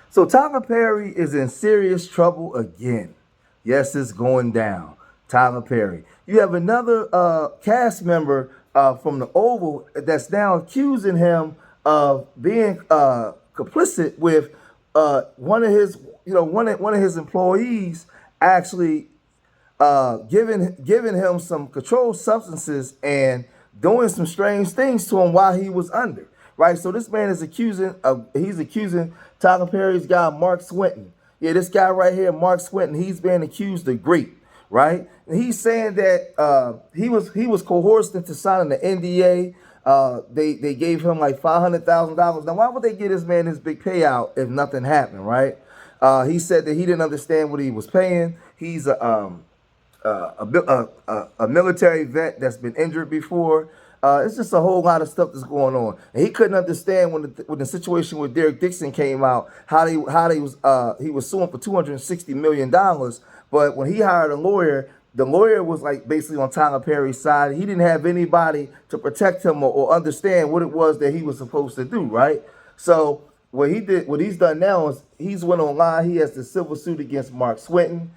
So Tyler Perry is in serious trouble again. Yes, it's going down. Tyler Perry. You have another cast member from the Oval that's now accusing him of being complicit with one of his, one of his employees actually giving him some controlled substances and doing some strange things to him while he was under. Right, so this man is accusing Tyler Perry's guy Mark Swinton. Yeah, this guy right here, Mark Swinton, he's being accused of rape. Right, and he's saying that he was coerced into signing the NDA. They gave him like $500,000. Now, why would they give this man this big payout if nothing happened? Right? He said that he didn't understand what he was paying. He's a military vet that's been injured before. It's just a whole lot of stuff that's going on, and he couldn't understand when the situation with Derek Dixon came out how he was suing for $260 million. But when he hired a lawyer, the lawyer was like basically on Tyler Perry's side. He didn't have anybody to protect him or understand what it was that he was supposed to do. Right. So what he's done now is he's went online. He has the civil suit against Mark Swinton.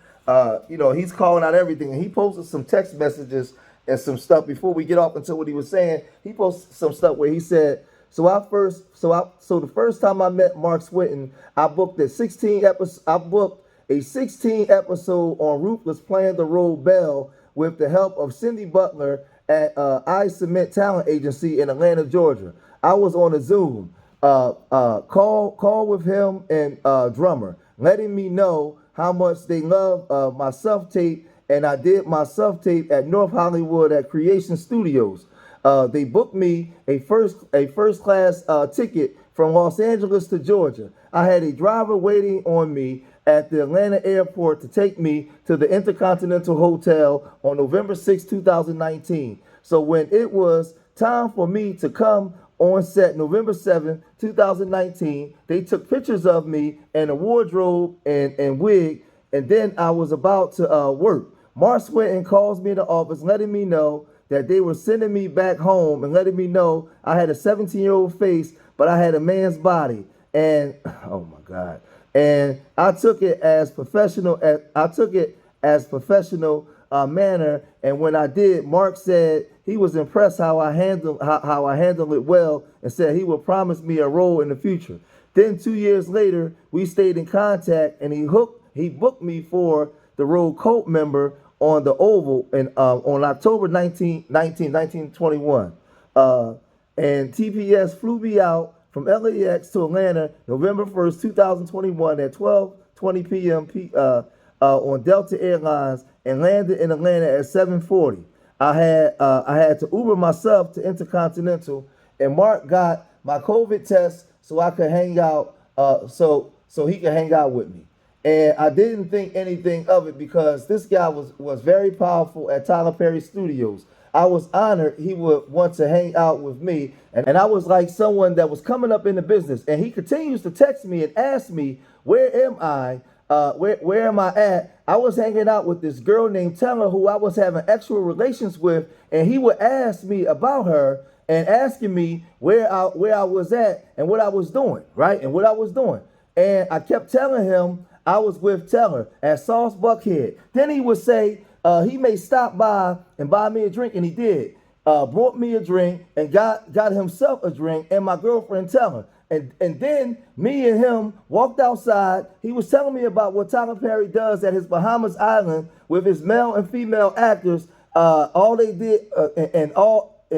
He's calling out everything, and he posted some text messages and some stuff before we get off into what he was saying. He posted some stuff where he said, so the first time I met Mark Swinton, I booked a 16 episode on Ruthless playing the role Belle with the help of Cindy Butler at I Submit Talent Agency in Atlanta, Georgia. I was on a Zoom call with him and drummer, letting me know how much they love my self-tape, and I did my self-tape at North Hollywood at Creation Studios. They booked me a first class ticket from Los Angeles to Georgia. I had a driver waiting on me at the Atlanta airport to take me to the Intercontinental Hotel on November 6, 2019. So when it was time for me to come on set November 7, 2019, they took pictures of me and a wardrobe and wig, and then I was about to work. Mark Swinton calls me in the office letting me know that they were sending me back home and letting me know I had a 17-year-old face, but I had a man's body. And, oh my God. And I took it as professional manner, and when I did, Mark said he was impressed how I handled it well, and said he would promise me a role in the future. Then 2 years later, we stayed in contact, and he booked me for the role cult member on the Oval on October 1921. And TPS flew me out from LAX to Atlanta November 1st, 2021 at 12:20 p.m. On Delta Airlines, and landed in Atlanta at 7:40. I had to Uber myself to Intercontinental, and Mark got my COVID test so I could hang out, so he could hang out with me. And I didn't think anything of it because this guy was very powerful at Tyler Perry Studios. I was honored he would want to hang out with me, and I was like someone that was coming up in the business. And he continues to text me and ask me, where am I? Where am I at? I was hanging out with this girl named Taylor who I was having actual relations with, and he would ask me about her and asking me where I was at and what I was doing, right? And what I was doing. And I kept telling him I was with Taylor at Sauce Buckhead. Then he would say he may stop by and buy me a drink, and he did. Brought me a drink and got himself a drink and my girlfriend Taylor. And then me and him walked outside. He was telling me about what Tyler Perry does at his Bahamas Island with his male and female actors. All they did, and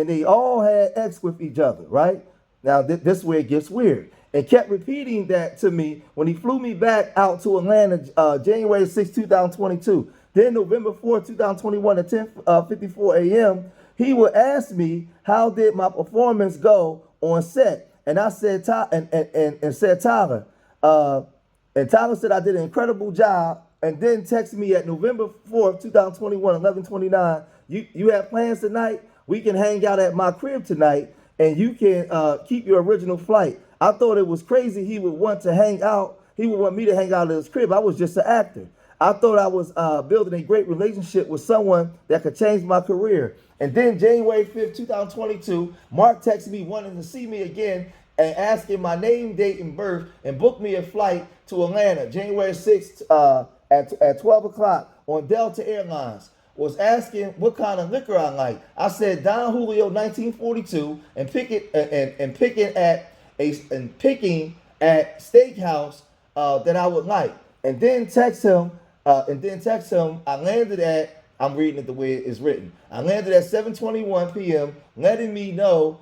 they all had sex with each other, right? Now this is where it gets weird. And kept repeating that to me when he flew me back out to Atlanta, January 6, 2022. Then November 4, 2021 at 10:54 a.m., he would ask me how did my performance go on set. And I said, said Tyler. And Tyler said I did an incredible job. And then texted me at November 4th, 2021, 11:29. You have plans tonight? We can hang out at my crib tonight, and you can keep your original flight. I thought it was crazy he would want to hang out. He would want me to hang out at his crib. I was just an actor. I thought I was building a great relationship with someone that could change my career. And then January 5th, 2022, Mark texted me wanting to see me again and asking my name, date, and birth, and booked me a flight to Atlanta, January 6th at 12 o'clock on Delta Airlines. Was asking what kind of liquor I like. I said Don Julio 1942 and picking at steakhouse that I would like, and then text him. I landed at. I'm reading it the way it's written. I landed at 7:21 p.m. Letting me know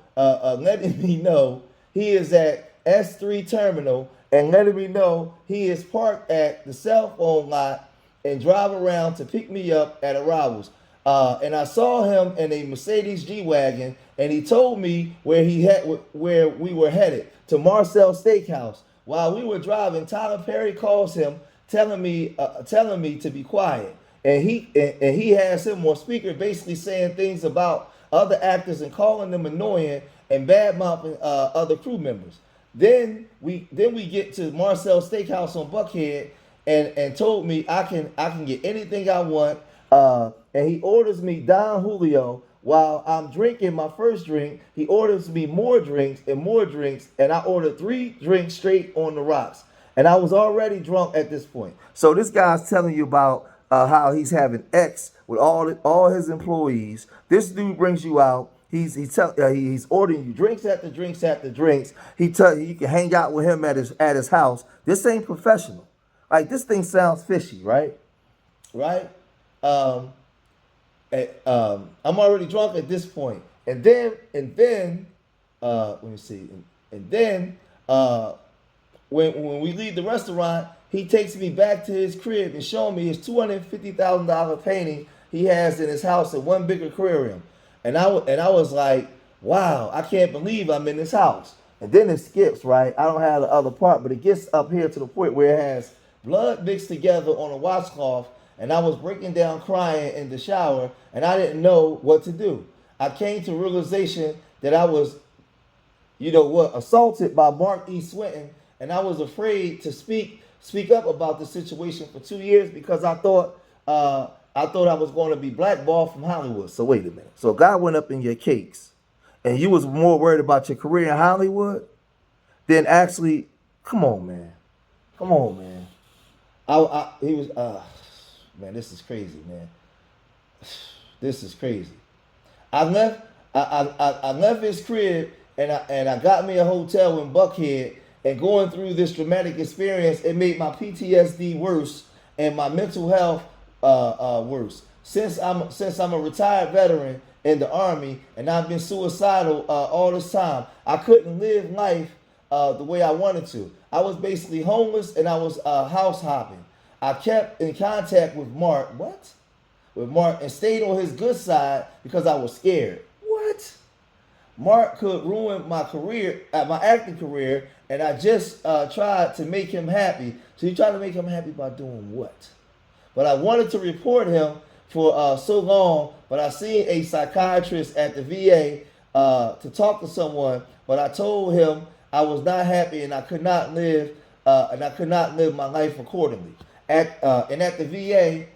he is at S3 terminal, and letting me know he is parked at the cell phone lot and drive around to pick me up at arrivals. And I saw him in a Mercedes G wagon, and he told me where we were headed to Marcel Steakhouse. While we were driving, Tyler Perry calls him, telling me to be quiet, and he has him on speaker, basically saying things about other actors and calling them annoying and bad mouthing other crew members. Then we get to Marcel Steakhouse on Buckhead, and told me I can get anything I want. And he orders me Don Julio. While I'm drinking my first drink, he orders me more drinks and more drinks, and I ordered 3 drinks straight on the rocks. And I was already drunk at this point. So this guy's telling you about how he's having X with all his employees. This dude brings you out. He's ordering you drinks after drinks after drinks. He tell you can hang out with him at his house. This ain't professional. Like, this thing sounds fishy, right? Right? Um, I'm already drunk at this point, and then let me see, and then when we leave the restaurant, he takes me back to his crib and showing me his $250,000 painting he has in his house at One Big Aquarium, and I was like, wow, I can't believe I'm in this house. And then it skips, right? I don't have the other part, but it gets up here to the point where it has blood mixed together on a washcloth, and I was breaking down crying in the shower, and I didn't know what to do. I came to realization that I was, assaulted by Mark E. Swinton, and I was afraid to speak up about the situation for 2 years because I thought I was going to be blackballed from Hollywood. So wait a minute. So God went up in your case, and you was more worried about your career in Hollywood than actually. Come on, man. Come on, man. He was. Man, this is crazy, man. This is crazy. I left. I left his crib, and I got me a hotel in Buckhead. And going through this traumatic experience, it made my PTSD worse and my mental health worse. Since I'm a retired veteran in the Army, and I've been suicidal all this time, I couldn't live life the way I wanted to. I was basically homeless, and I was house hopping. I kept in contact with Mark. What? With Mark, and stayed on his good side because I was scared. What? Mark could ruin my career, my acting career, and I just tried to make him happy. So he tried to make him happy by doing what? But I wanted to report him for so long, but I seen a psychiatrist at the VA to talk to someone, but I told him I was not happy and I could not live my life accordingly. At the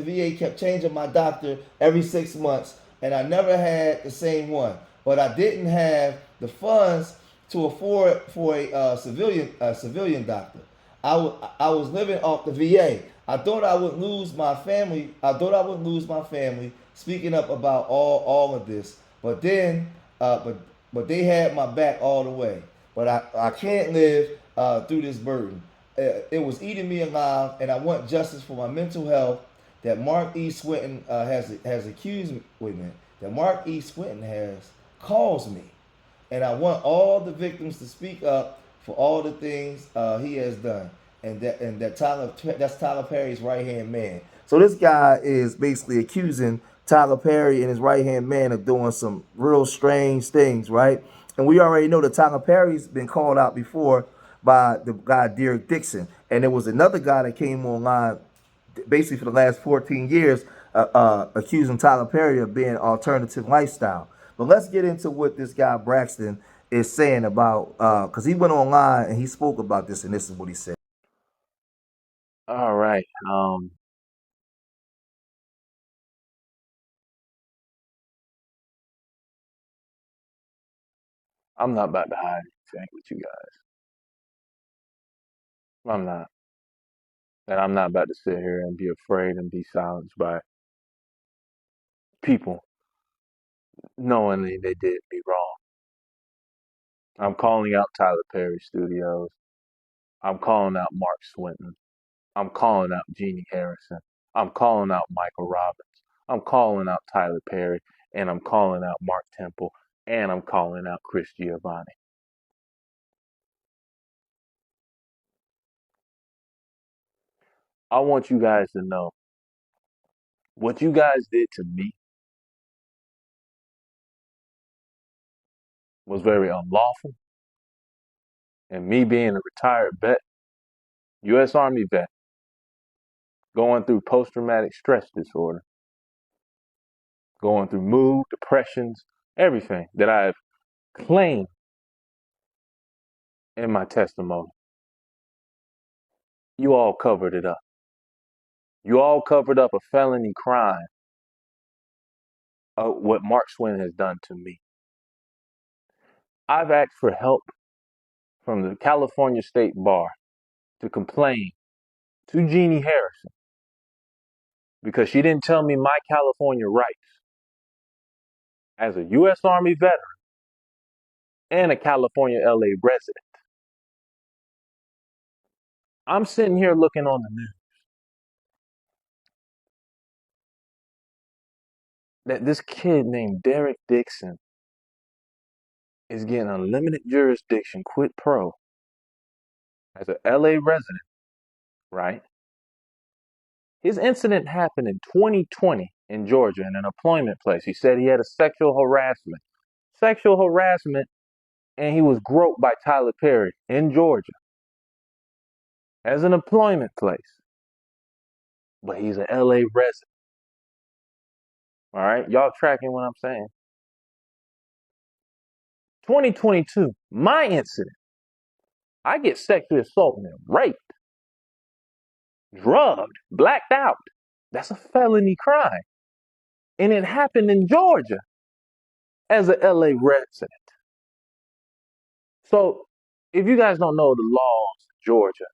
VA kept changing my doctor every 6 months, and I never had the same one. But I didn't have the funds to afford for a civilian doctor. I was living off the VA. I thought I would lose my family. I thought I would lose my family. Speaking up about all of this, but then but they had my back all the way. But I can't live through this burden. It was eating me alive, and I want justice for my mental health. That Mark E. Swinton has accused me. Wait a minute. That Mark E. Swinton has caused me, and I want all the victims to speak up for all the things he has done. That's Tyler Perry's right hand man. So this guy is basically accusing Tyler Perry and his right hand man of doing some real strange things, right? And we already know that Tyler Perry's been called out before by the guy Derek Dixon, and there was another guy that came online basically for the last 14 years accusing Tyler Perry of being alternative lifestyle. But let's get into what this guy Braxton is saying about because he went online and he spoke about this, and this is what he said. All right. I'm not about to hide. anything with you guys. I'm not. And I'm not about to sit here and be afraid and be silenced by people knowingly they did me wrong. I'm calling out Tyler Perry Studios. I'm calling out Mark Swinton. I'm calling out Jeannie Harrison. I'm calling out Michael Robbins. I'm calling out Tyler Perry. And I'm calling out Mark Temple. And I'm calling out Chris Giovanni. I want you guys to know what you guys did to me was very unlawful. And me being a retired vet, U.S. Army vet, going through post traumatic stress disorder, going through mood, depressions, everything that I've claimed in my testimony, you all covered it up. You all covered up a felony crime of what Mark Swin has done to me. I've asked for help from the California State Bar to complain to Jeannie Harrison because she didn't tell me my California rights as a U.S. Army veteran and a California LA resident. I'm sitting here looking on the news that this kid named Derek Dixon is getting unlimited jurisdiction quit pro as a LA resident, right? His incident happened in 2020 in Georgia in an employment place. He said he had a sexual harassment, and he was groped by Tyler Perry in Georgia as an employment place. But he's an LA resident. All right, y'all tracking what I'm saying? 2022, my incident. I get sexually assaulted and raped, drugged, blacked out. That's a felony crime. And it happened in Georgia as a LA resident. So if you guys don't know the laws in Georgia,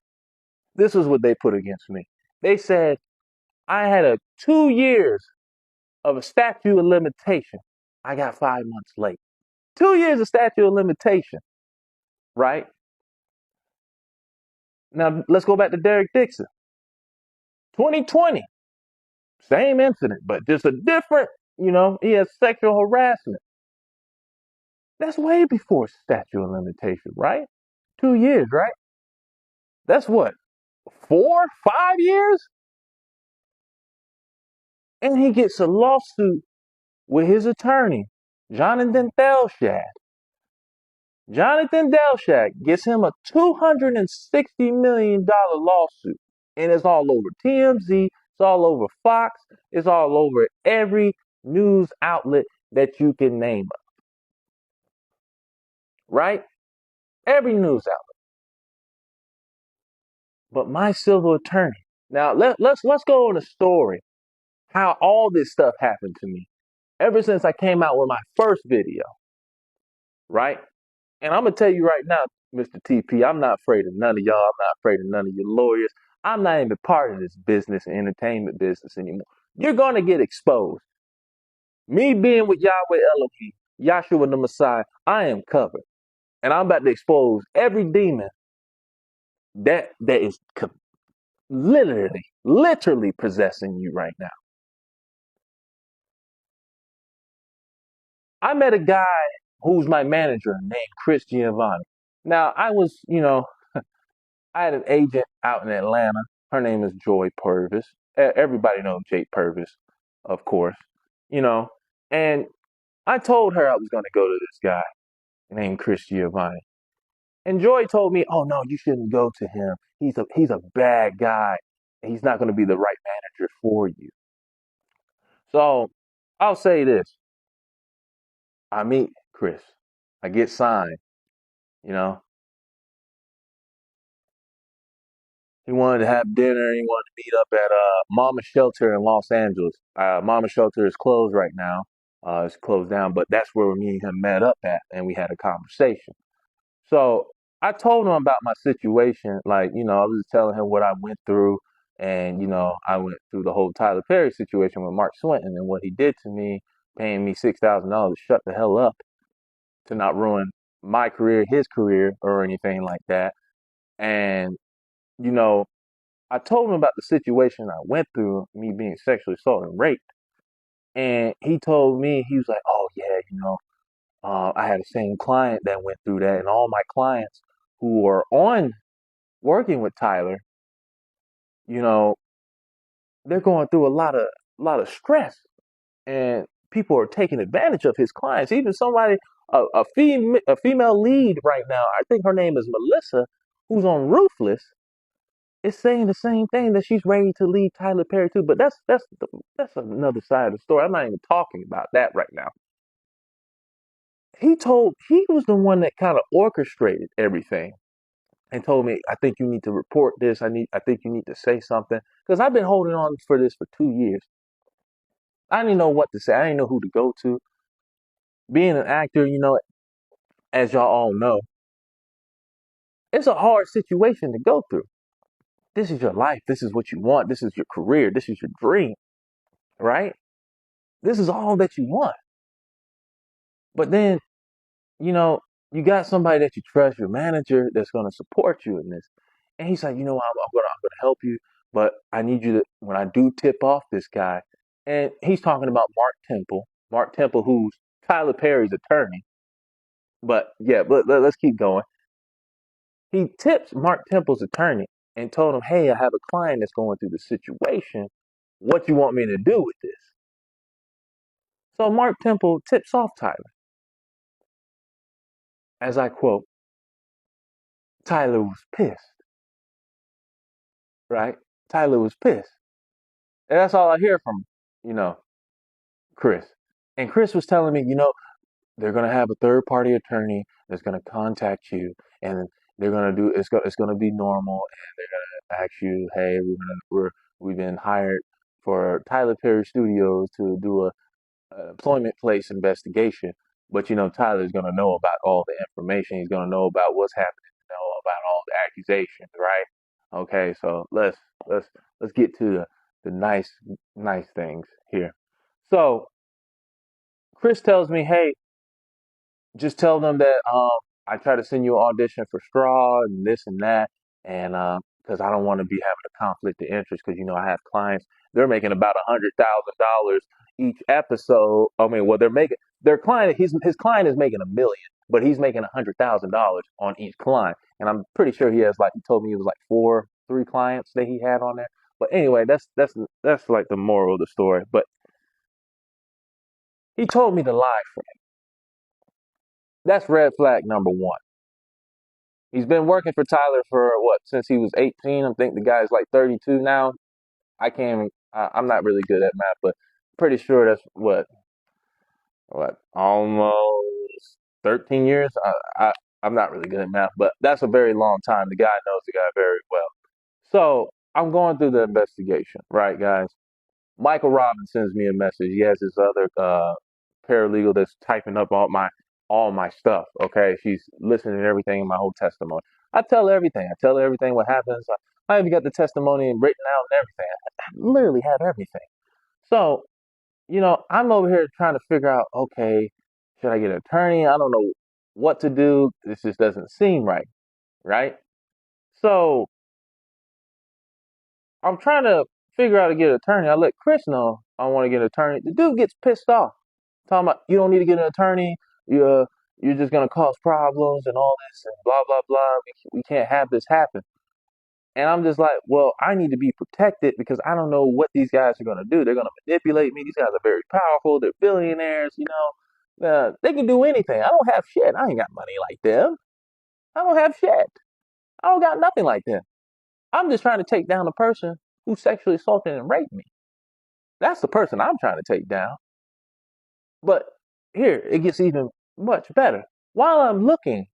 this is what they put against me. They said I had a 2 years of a statute of limitation. I got 5 months late. 2 years of statute of limitation, right? Now let's go back to Derek Dixon. 2020, same incident, but just a different, he has sexual harassment. That's way before statute of limitation, right? 2 years, right? That's what, 4, 5 years? And he gets a lawsuit with his attorney, Jonathan Delshad. Jonathan Delshad gets him a $260 million lawsuit. And it's all over TMZ, it's all over Fox, it's all over every news outlet that you can name up. Right? Every news outlet. But my civil attorney. Now let's go on a story how all this stuff happened to me ever since I came out with my first video. Right? And I'm gonna tell you right now, Mr. TP, I'm not afraid of none of y'all. I'm not afraid of none of your lawyers. I'm not even part of this business and entertainment business anymore. You're gonna get exposed. Me being with Yahweh Elohim, Yahshua the Messiah, I am covered. And I'm about to expose every demon that is literally possessing you right now. I met a guy who's my manager named Chris Giovanni. Now, I had an agent out in Atlanta. Her name is Joy Purvis. Everybody knows Jake Purvis, of course. You know, and I told her I was going to go to this guy named Chris Giovanni. And Joy told me, "Oh no, you shouldn't go to him. He's a bad guy. And he's not going to be the right manager for you." So I'll say this: I meet Chris. I get signed. You know, he wanted to have dinner. He wanted to meet up at Mama Shelter in Los Angeles. Mama Shelter is closed right now. It's closed down, but that's where me and him met up at, and we had a conversation. So I told him about my situation. Like, I was telling him what I went through. And, I went through the whole Tyler Perry situation with Mark Swinton and what he did to me, paying me $6,000 to shut the hell up, to not ruin my career, his career, or anything like that. And, you know, I told him about the situation I went through, me being sexually assaulted and raped. And he told me, he was like, oh, yeah, I had the same client that went through that. And all my clients who are on working with Tyler, you know, they're going through a lot of stress, and people are taking advantage of his clients. Even somebody, a female lead right now, I think her name is Melissa, who's on Ruthless, is saying the same thing, that she's ready to leave Tyler Perry too. But that's another side of the story. I'm not even talking about that right now. He was the one that kind of orchestrated everything and told me, I think you need to report this. I think you need to say something, because I've been holding on for this for 2 years. I didn't know what to say. I didn't know who to go to. Being an actor, as y'all all know, it's a hard situation to go through. This is your life. This is what you want. This is your career. This is your dream, right? This is all that you want. But then, you know, you got somebody that you trust, your manager, that's going to support you in this. And he's like, I'm gonna help you, but I need you to, when I do tip off this guy, and he's talking about Mark Temple, who's Tyler Perry's attorney. But yeah, but let's keep going. He tips Mark Temple's attorney and told him, hey, I have a client that's going through the situation. What you want me to do with this? So Mark Temple tips off Tyler. As I quote, Tyler was pissed, right? Tyler was pissed. And that's all I hear from, you know, Chris. And Chris was telling me, they're going to have a third party attorney that's going to contact you, and they're going to do, it's going to be normal, and they're going to ask you, hey, we've been hired for Tyler Perry Studios to do a employment place investigation. But Tyler's going to know about all the information. He's going to know about what's happening, about all the accusations, right? Okay, so let's let's get to the nice things here. So Chris tells me, hey, just tell them that I try to send you an audition for Straw and this and that, and because I don't want to be having a conflict of interest, because I have clients, they're making about $100,000 each episode. I mean, well, they're making, their client, his client is making 1 million, but he's making $100,000 on each client, and I'm pretty sure he has, like, he told me it was like three clients that he had on there. But anyway, that's like the moral of the story. But he told me to lie for him. That's red flag number one. He's been working for Tyler for what, since he was 18. I think the guy's like 32 now. I can't even, I'm not really good at math, but pretty sure that's what, almost 13 years. I'm not really good at math, but that's a very long time. The guy knows the guy very well. So I'm going through the investigation, right, guys? Michael Robbins sends me a message. He has this other paralegal that's typing up all my stuff. Okay, she's listening to everything in my whole testimony. I tell her everything. I tell her everything what happens. I even got the testimony written out and everything. I literally have everything. So I'm over here trying to figure out. Okay, should I get an attorney? I don't know what to do. This just doesn't seem right, right? So I'm trying to figure out to get an attorney. I let Chris know I want to get an attorney. The dude gets pissed off, talking about, you don't need to get an attorney. You're just gonna cause problems and all this and blah blah blah. We can't have this happen. And I'm just like, well, I need to be protected, because I don't know what these guys are gonna do. They're gonna manipulate me. These guys are very powerful. They're billionaires. They can do anything. I don't have shit. I ain't got money like them. I don't have shit. I don't got nothing like them. I'm just trying to take down the person who sexually assaulted and raped me. That's the person I'm trying to take down. But here, it gets even much better. While I'm looking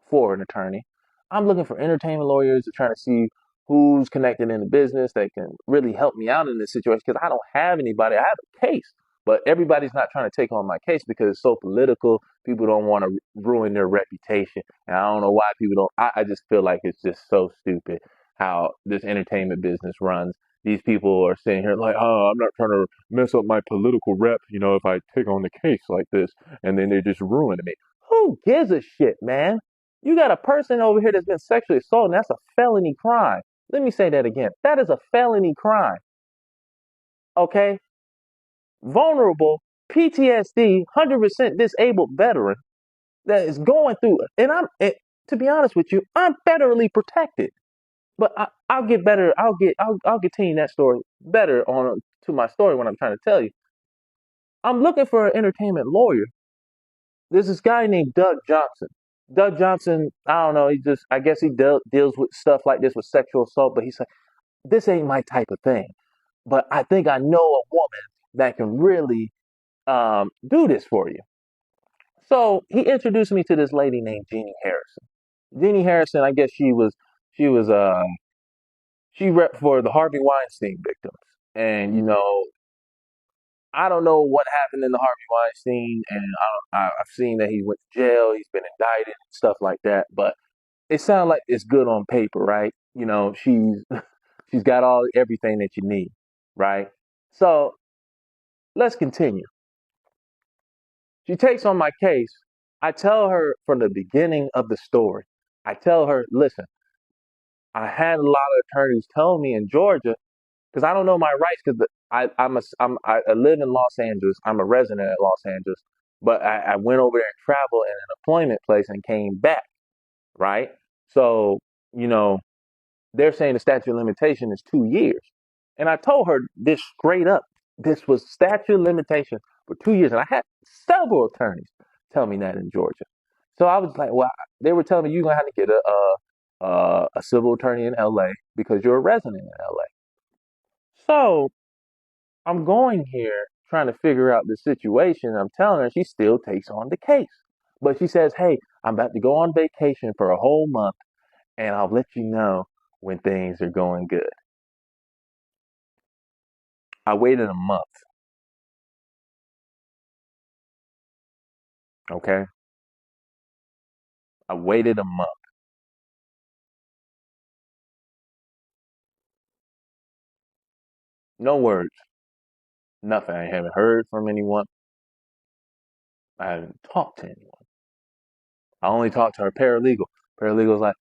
for an attorney, I'm looking for entertainment lawyers to try to see who's connected in the business that can really help me out in this situation, because I don't have anybody. I have a case, But everybody's not trying to take on my case because it's so political. People don't want to ruin their reputation. And I don't know why people don't. I just feel like it's just so stupid how this entertainment business runs. These people are sitting here like, oh, I'm not trying to mess up my political rep, if I take on the case like this, and then they're just ruining me. Who gives a shit, man? You got a person over here that's been sexually assaulted, and that's a felony crime. Let me say that again. That is a felony crime. Okay? Vulnerable, PTSD, 100% disabled veteran that is going through it. To be honest with you, I'm federally protected. But I'll get better. I'll continue that story better on to my story when I'm trying to tell you. I'm looking for an entertainment lawyer. There's this guy named Doug Johnson. Doug Johnson, I don't know. I guess he deals with stuff like this with sexual assault. But he's like, this ain't my type of thing. But I think I know a woman that can really do this for you. So he introduced me to this lady named Jeannie Harrison. Jeannie Harrison, I guess she was she repped for the Harvey Weinstein victims. And I don't know what happened in the Harvey Weinstein, and I've seen that he went to jail, he's been indicted and stuff like that. But it sounds like it's good on paper, right? She's got everything that you need, right? So let's continue. She takes on my case. I tell her from the beginning of the story. I tell her, listen, I had a lot of attorneys tell me in Georgia because I don't know my rights because I live in Los Angeles. I'm a resident at Los Angeles, but I went over there and traveled in an employment place and came back, right? So you know they're saying the statute of limitation is 2 years, and I told her this straight up. This was statute of limitation for 2 years, and I had several attorneys tell me that in Georgia. So I was like, well, they were telling me you're gonna have to get a civil attorney in LA because you're a resident in LA. So I'm going here trying to figure out the situation. I'm telling her she still takes on the case. But she says, hey, I'm about to go on vacation for a whole month and I'll let you know when things are going good. I waited a month, okay? I waited a month. No words, nothing. I haven't heard from anyone. I haven't talked to anyone. I only talked to her paralegal. Paralegal's like,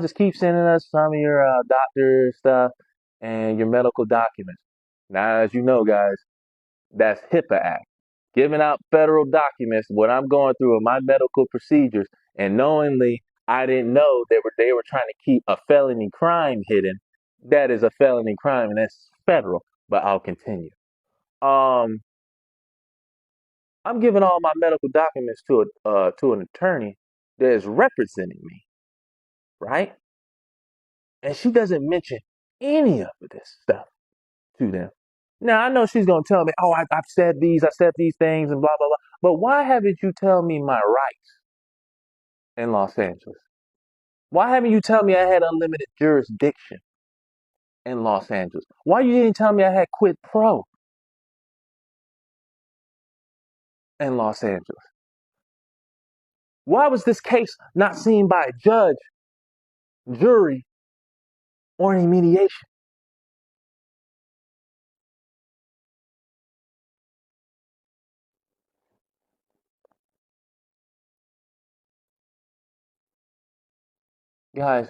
just keep sending us some of your doctor stuff and your medical documents. Now, as you know, guys, that's HIPAA Act. Giving out federal documents, what I'm going through in my medical procedures, and knowingly I didn't know they were trying to keep a felony crime hidden. That is a felony crime, and that's federal. But I'll continue. Um, I'm giving all my medical documents to an attorney that is representing me, right? And she doesn't mention any of this stuff to them. Now I know she's gonna tell me, "Oh, I said these things, and blah blah blah." But why haven't you tell me my rights in Los Angeles? Why haven't you tell me I had unlimited jurisdiction in Los Angeles? Why you didn't tell me I had quid pro in Los Angeles? Why was this case not seen by a judge, jury, or any mediation? Guys,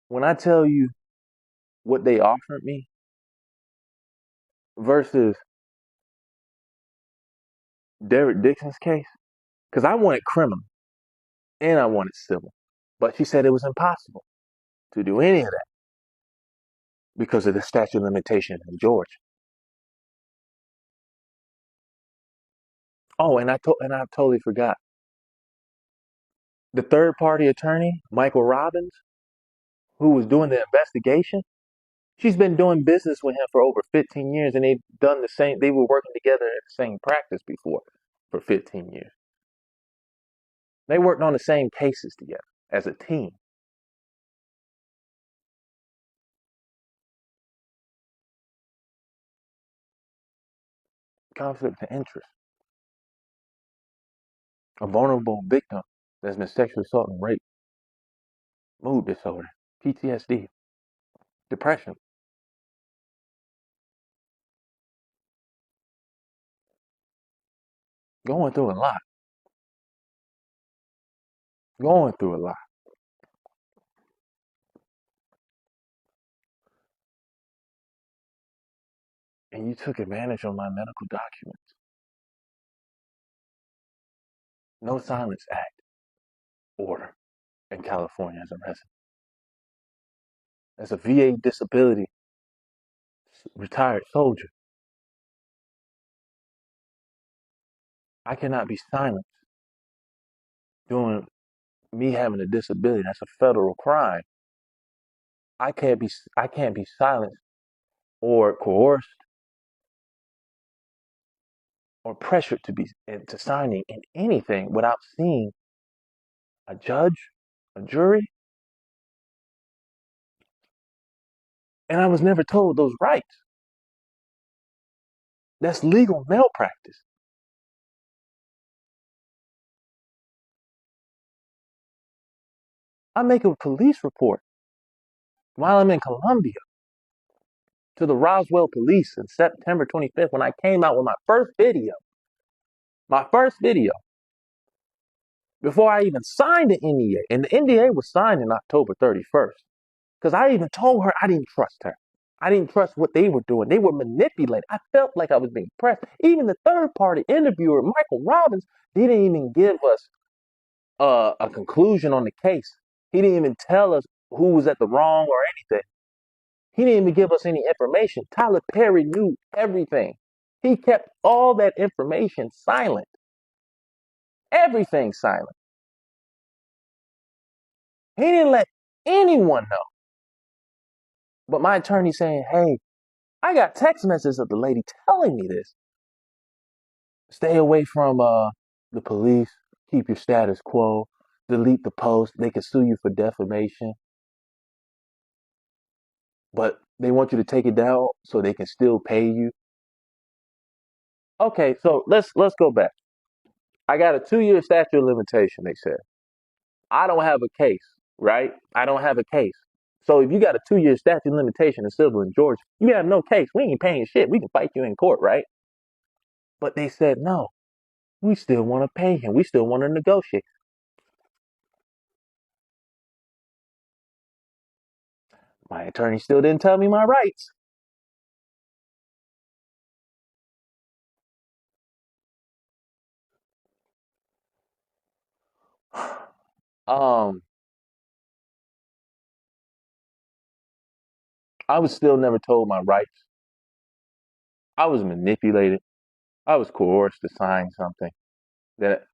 when I tell you what they offered me versus Derek Dixon's case, because I wanted criminal and I wanted civil, but she said it was impossible to do any of that because of the statute of limitation in Georgia. Oh, and I totally forgot. The third party attorney, Michael Robbins, who was doing the investigation, she's been doing business with him for over 15 years and they were working together at the same practice before for 15 years. They worked on the same cases together as a team. conflict of interest. A vulnerable victim that's been sexually assaulted and raped, mood disorder, PTSD, depression, going through a lot, going through a lot. And you took advantage of my medical documents. No Silence Act order in California as a resident. As a VA disability retired soldier, I cannot be silenced doing me having a disability. That's a federal crime. I can't be silenced or coerced or pressured to be into signing in anything without seeing a judge, a jury, and I was never told those rights. That's legal malpractice. I make a police report while I'm in Colombia to the Roswell police in September 25th when I came out with my first video. My first video before I even signed the NDA. And the NDA was signed in October 31st. Because I even told her I didn't trust her. I didn't trust what they were doing. They were manipulating. I felt like I was being pressed. Even the third party interviewer, Michael Robbins, didn't even give us a conclusion on the case. He didn't even tell us who was at the wrong or anything. He didn't even give us any information. Tyler Perry knew everything. He kept all that information silent. Everything silent. He didn't let anyone know. But my attorney saying, hey, I got text messages of the lady telling me this. Stay away from the police. Keep your status quo. Delete the post. They can sue you for defamation. But they want you to take it down so they can still pay you. Okay, so let's go back. I got a 2-year statute of limitation, they said. I don't have a case, right? I don't have a case. So if you got a 2-year statute of limitation in civil in Georgia, you have no case. We ain't paying shit. We can fight you in court, right? But they said no. We still want to pay him. We still want to negotiate. My attorney still didn't tell me my rights. Um, I was still never told my rights. I was manipulated. I was coerced to sign something that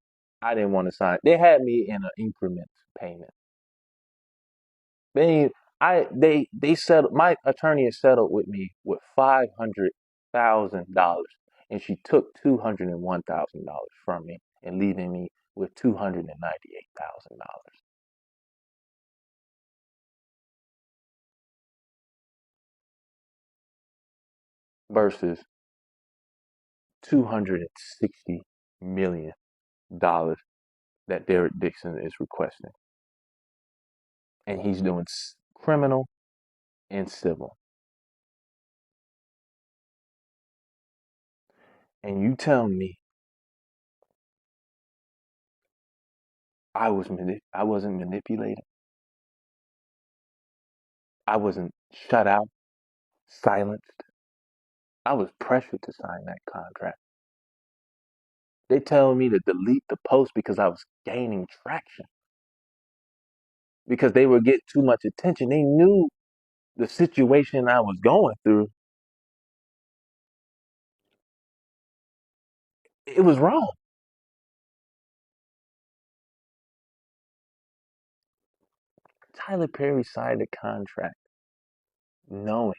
I didn't want to sign. They had me in an increment payment. They they settled. My attorney has settled with me with $500,000, and she took $201,000 from me and leaving me with $298,000 versus $260 million that Derek Dixon is requesting, and he's doing criminal and civil. And you tell me I wasn't manipulated. I wasn't shut out, silenced. I was pressured to sign that contract. They tell me to delete the post because I was gaining traction. Because they would get too much attention. They knew the situation I was going through. It was wrong. Tyler Perry signed a contract knowing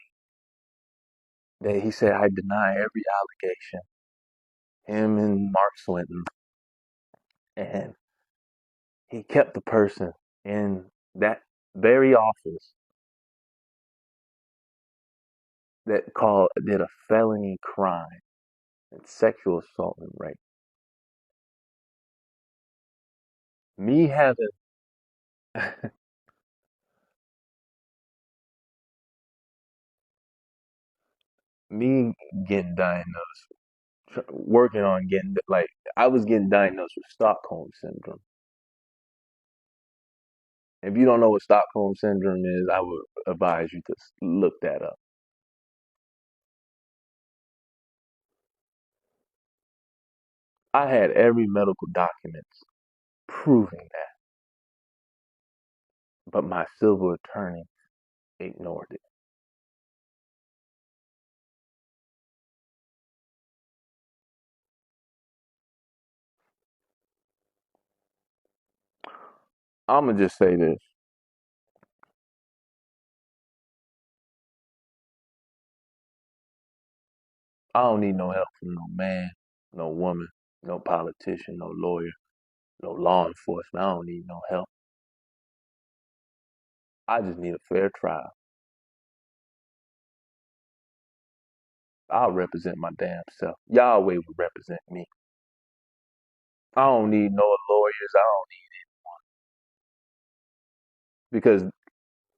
that he said I deny every allegation. Him and Mark Swinton. And he kept the person in that very office that did a felony crime and sexual assault and rape. Me having me getting diagnosed, working on getting like I was getting diagnosed with Stockholm syndrome. If you don't know what Stockholm syndrome is, I would advise you to look that up. I had every medical documents proving that, but my civil attorney ignored it. I'm gonna just say this: I don't need no help from no man, no woman, no politician, no lawyer, no law enforcement. I don't need no help. I just need a fair trial. I'll represent my damn self. Yahweh will represent me. I don't need no lawyers. I don't because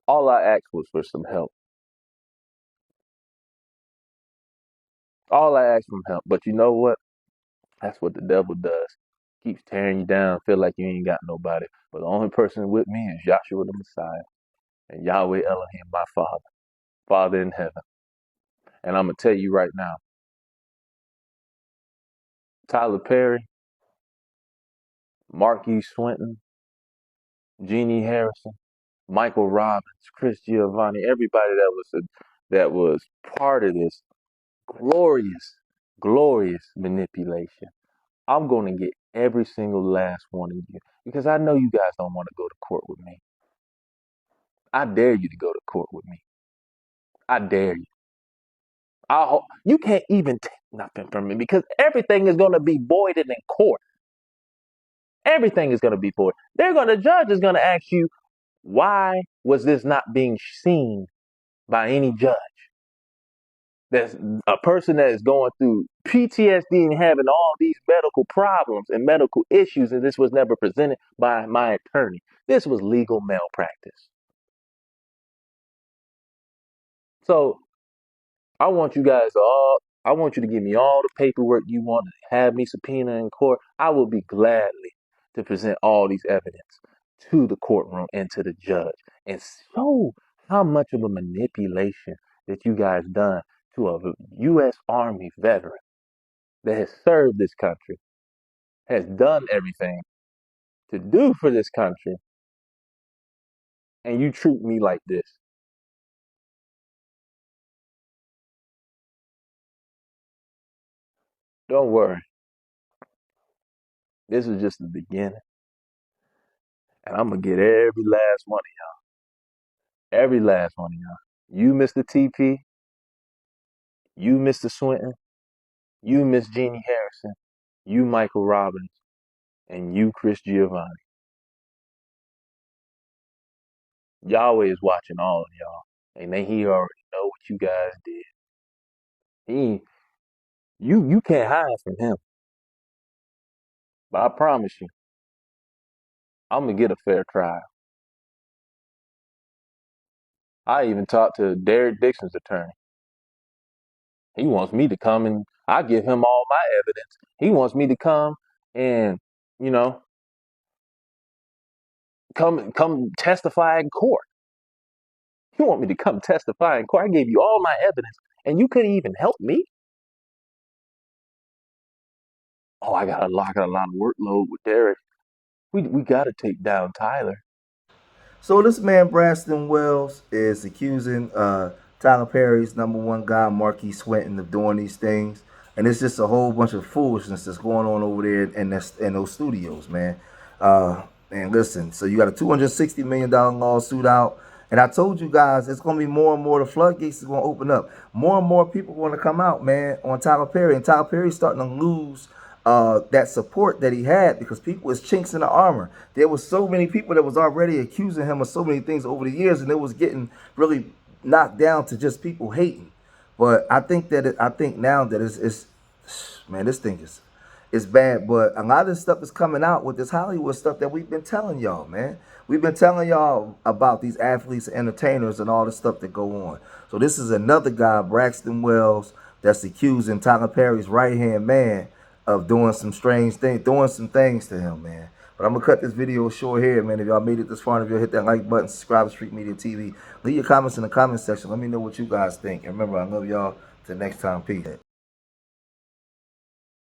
all I asked was for some help. All I asked for help. But you know what? That's what the devil does. Keeps tearing you down, feel like you ain't got nobody. But the only person with me is Joshua the Messiah and Yahweh Elohim, my Father, Father in heaven. And I'm gonna tell you right now, Tyler Perry, Marquis Swinton, Jeannie Harrison, Michael Robbins, Chris Giovanni, everybody that was part of this glorious, glorious manipulation. I'm going to get every single last one of you because I know you guys don't want to go to court with me. I dare you to go to court with me. I dare you. You can't even take nothing from me because everything is going to be voided in court. Everything is going to be void. The judge is going to ask you, why was this not being seen by any judge? There's a person that is going through PTSD and having all these medical problems and medical issues, and this was never presented by my attorney. This was legal malpractice. So I want you guys to all, I want you to give me all the paperwork you want to have me subpoena in court. I will be gladly to present all these evidence to the courtroom and to the judge and show how much of a manipulation that you guys done to a U.S. Army veteran that has served this country, has done everything to do for this country, and you treat me like this. Don't worry. This is just the beginning. And I'm gonna get every last one of y'all. Every last one of y'all. You, Mr. TP, you, Mr. Swinton, you, Miss Jeannie Harrison, you, Michael Robbins, and you, Chris Giovanni. Yahweh is watching all of y'all. And then he already know what you guys did. He you can't hide from him. But I promise you, I'm gonna get a fair trial. I even talked to Derek Dixon's attorney. He wants me to come and I give him all my evidence. He wants me to come and, you know, come testify in court. You want me to come testify in court? I gave you all my evidence and you couldn't even help me? Oh, I got a lot of workload with Derek. We gotta take down Tyler. So this man Braxton Wells is accusing Tyler Perry's number one guy Marquis Swinton of doing these things, and it's just a whole bunch of foolishness that's going on over there in those studios, man. And listen, so you got a $260 million lawsuit out, and I told you guys it's gonna be more and more. The floodgates is gonna open up. More and more people are gonna come out, man, on Tyler Perry, and Tyler Perry's starting to lose that support that he had because people was chinks in the armor. There was so many people that was already accusing him of so many things over the years, and it was getting really knocked down to just people hating. But I think now that Man, this thing is it's bad, but a lot of this stuff is coming out with this Hollywood stuff that we've been telling y'all, man. We've been telling y'all about these athletes and entertainers and all the stuff that go on. So this is another guy, Braxton Wells, that's accusing Tyler Perry's right-hand man of doing some strange things, doing some things to him, man. But I'm gonna cut this video short here, man. If y'all made it this far, if y'all hit that like button, subscribe to Street Media TV. Leave your comments in the comment section. Let me know what you guys think. And remember, I love y'all. Till next time, peace.